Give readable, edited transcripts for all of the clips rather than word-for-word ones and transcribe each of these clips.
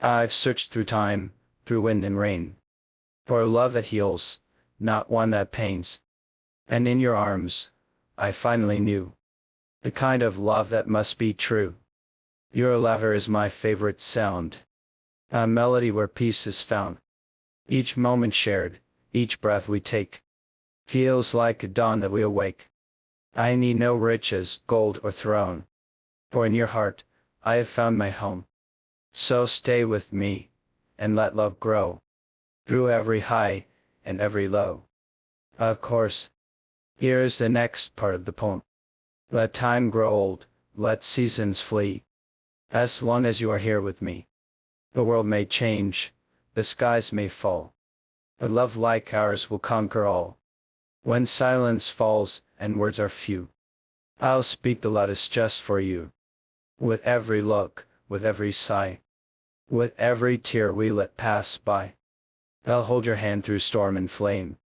I've searched through time, through wind and rain, for a love that heals, not one that pains. And in your arms, I finally knew the kind of love that must be true. Your laughter is my favorite sound, a melody where peace is found. Each moment shared, each breath we take, feels like a dawn that we awake. I need no riches, gold or throne, for in your heart, I have found my home. So stay with me, and let love grow, through every high, and every low. Of course, here is the next part of the poem. Let time grow old, let seasons flee. As long as you are here with me, the world may change, the skies may fall, but love like ours will conquer all. When silence falls, and words are few, I'll speak the loudest just for you. With every look, with every sigh, with every tear we let pass by, I'll hold your hand through storm and flame,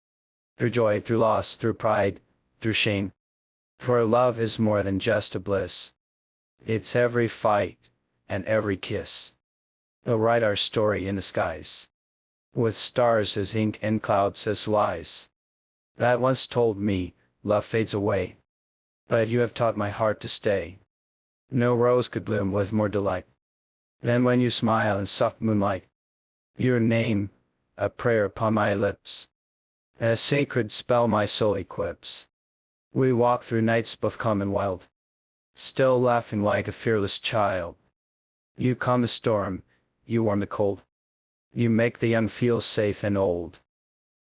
through joy, through loss, through pride, through shame. For love is more than just a bliss. It's every fight, and every kiss. We'll write our story in the skies, with stars as ink and clouds as lies. That once told me, love fades away, but you have taught my heart to stay. No rose could bloom with more delight than when you smile in soft moonlight. Your name, a prayer upon my lips, a sacred spell my soul equips. We walk through nights both calm and wild, still laughing like a fearless child. You calm the storm, you warm the cold, you make the young feel safe and old.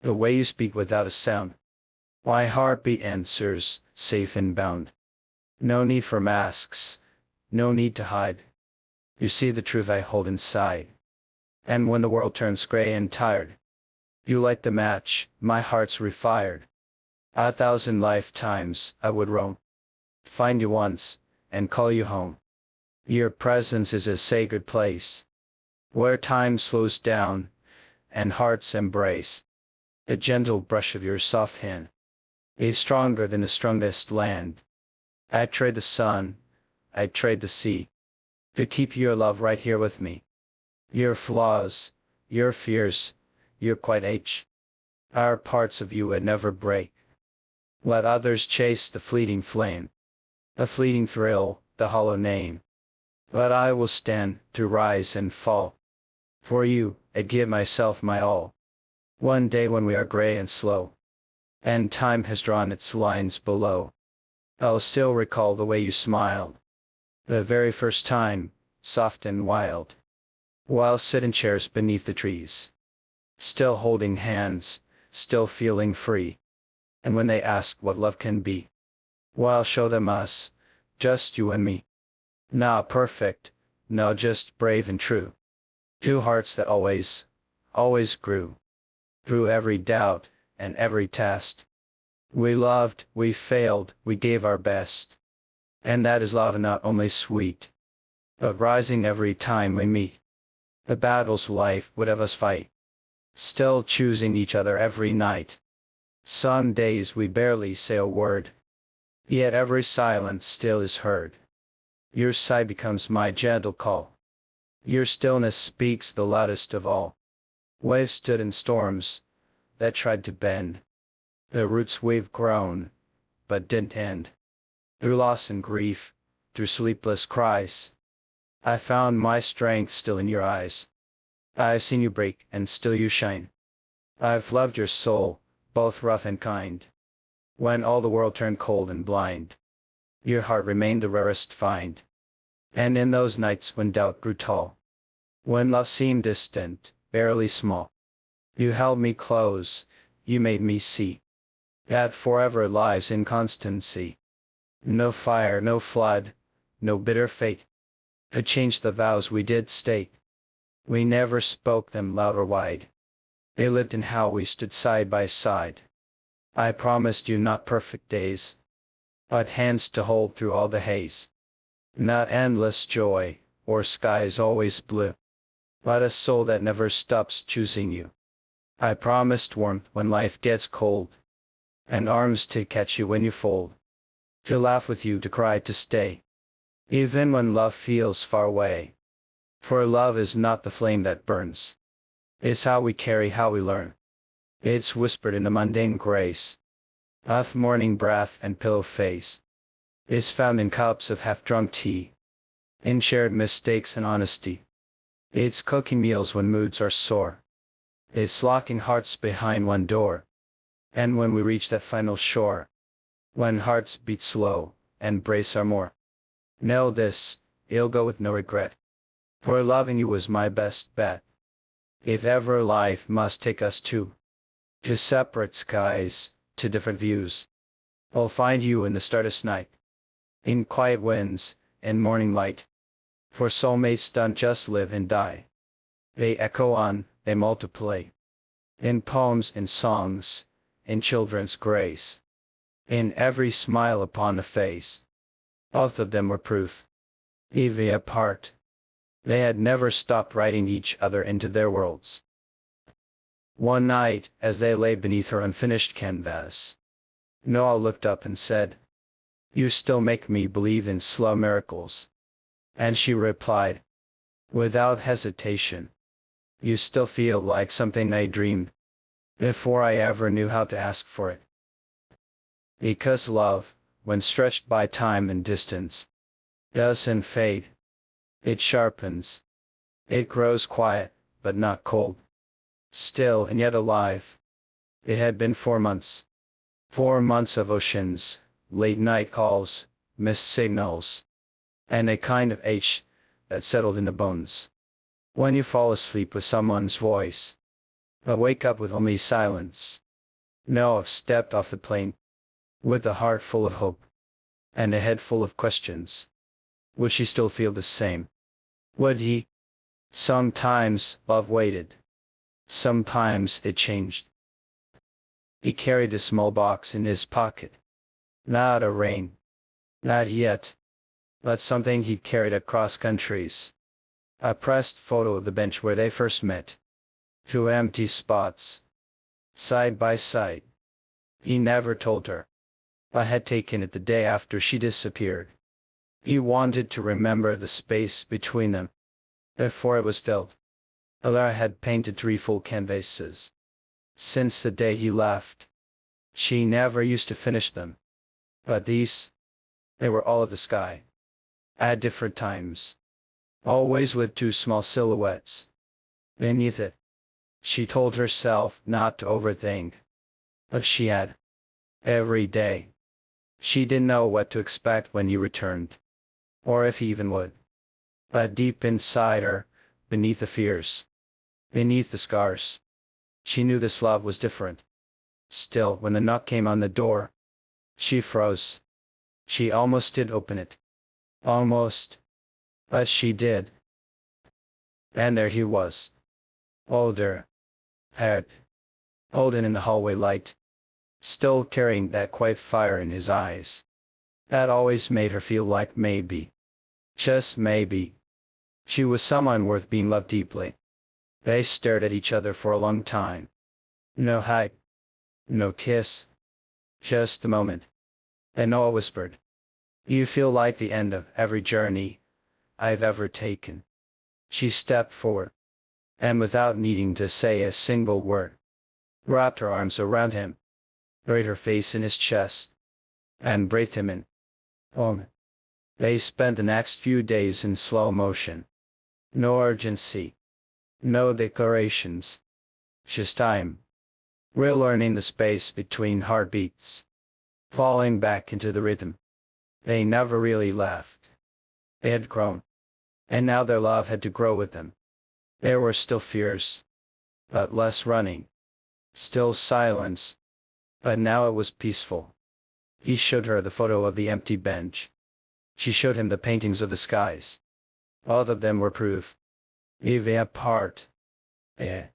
The way you speak without a sound, my heartbeat answers, safe and bound. No need for masks, no need to hide. You see the truth I hold inside. And when the world turns gray and tired, you light the match, my heart's refired. 1,000 lifetimes I would roam, find you once, and call you home. Your presence is a sacred place, where time slows down, and hearts embrace. The gentle brush of your soft hand is stronger than the strongest land. I'd trade the sun, I'd trade the sea, to keep your love right here with me. Your flaws, your fears, your quiet age, are parts of you that never break. Let others chase the fleeting flame, the fleeting thrill, the hollow name. But I will stand, to rise and fall, for you, and give myself my all. One day when we are gray and slow, and time has drawn its lines below, I'll still recall the way you smiled, the very first time, soft and wild, while sitting chairs beneath the trees, still holding hands, still feeling free. And when they ask what love can be, well, I'll show them us, just you and me. Not perfect, no, just brave and true. Two hearts that always, always grew, through every doubt, and every test. We loved, we failed, we gave our best. And that is love, not only sweet, but rising every time we meet. The battles life would have us fight, still choosing each other every night. Some days we barely say a word, yet every silence still is heard. Your sigh becomes my gentle call, your stillness speaks the loudest of all. Waves stood in storms, that tried to bend, the roots we've grown, but didn't end. Through loss and grief, through sleepless cries, I found my strength still in your eyes. I've seen you break, and still you shine. I've loved your soul, both rough and kind. When all the world turned cold and blind, your heart remained the rarest find. And in those nights when doubt grew tall, when love seemed distant, barely small, you held me close, you made me see that forever lies in constancy. No fire, no flood, no bitter fate could change the vows we did state. We never spoke them loud or wide, they lived in how we stood side by side. I promised you not perfect days, but hands to hold through all the haze. Not endless joy, or skies always blue, but a soul that never stops choosing you. I promised warmth when life gets cold, and arms to catch you when you fold, to laugh with you, to cry, to stay, even when love feels far away. For love is not the flame that burns. It's how we carry, how we learn. It's whispered in the mundane grace of morning breath and pillow face. It's found in cups of half-drunk tea, in shared mistakes and honesty. It's cooking meals when moods are sore. It's locking hearts behind one door. And when we reach that final shore, when hearts beat slow, and brace our more, know this, it'll go with no regret. For loving you was my best bet. If ever life must take us to separate skies, to different views, I'll find you in the starless night, in quiet winds, in morning light. For soulmates don't just live and die. They echo on, they multiply. In poems, in songs, in children's grace. In every smile upon a face. Both of them were proof. Even apart, they had never stopped writing each other into their worlds. One night, as they lay beneath her unfinished canvas, Noah looked up and said, "You still make me believe in slow miracles." And she replied, without hesitation, "You still feel like something I dreamed, before I ever knew how to ask for it." Because love, when stretched by time and distance, doesn't fade. It sharpens. It grows quiet, but not cold. Still and yet alive. It had been 4 months. 4 months of oceans, late night calls, missed signals, and a kind of ache that settled in the bones. When you fall asleep with someone's voice, but wake up with only silence. Noah stepped off the plane, with a heart full of hope, and a head full of questions. Would she still feel the same? Would he? Sometimes love waited. Sometimes it changed. He carried a small box in his pocket. Not a ring. Not yet. But something he'd carried across countries. A pressed photo of the bench where they first met. 2 empty spots. Side by side. He never told her. But had taken it the day after she disappeared. He wanted to remember the space between them. Before it was filled. Allah had painted 3 full canvases. Since the day he left. She never used to finish them. But these? They were all of the sky. At different times. Always with 2 small silhouettes beneath it. She told herself not to overthink. But she had. Every day. She didn't know what to expect when he returned. Or if he even would. But deep inside her, beneath the fears, beneath the scars, she knew this love was different. Still, when the knock came on the door, she froze. She almost did open it. Almost. But she did. And there he was. Older. Had. Holding in the hallway light. Still carrying that quiet fire in his eyes. That always made her feel like maybe. Just maybe. She was someone worth being loved deeply. They stared at each other for a long time. No hug. No kiss. Just a moment. Then Noah whispered. "You feel like the end of every journey I've ever taken." She stepped forward. And without needing to say a single word, wrapped her arms around him, buried her face in his chest, and breathed him in. Home. They spent the next few days in slow motion. No urgency. No declarations. Just time. Relearning the space between heartbeats. Falling back into the rhythm. They never really left. They had grown. And now their love had to grow with them. There were still fears. But less running. Still silence. But now it was peaceful. He showed her the photo of the empty bench. She showed him the paintings of the skies. Both of them were proof. Even apart. Yeah.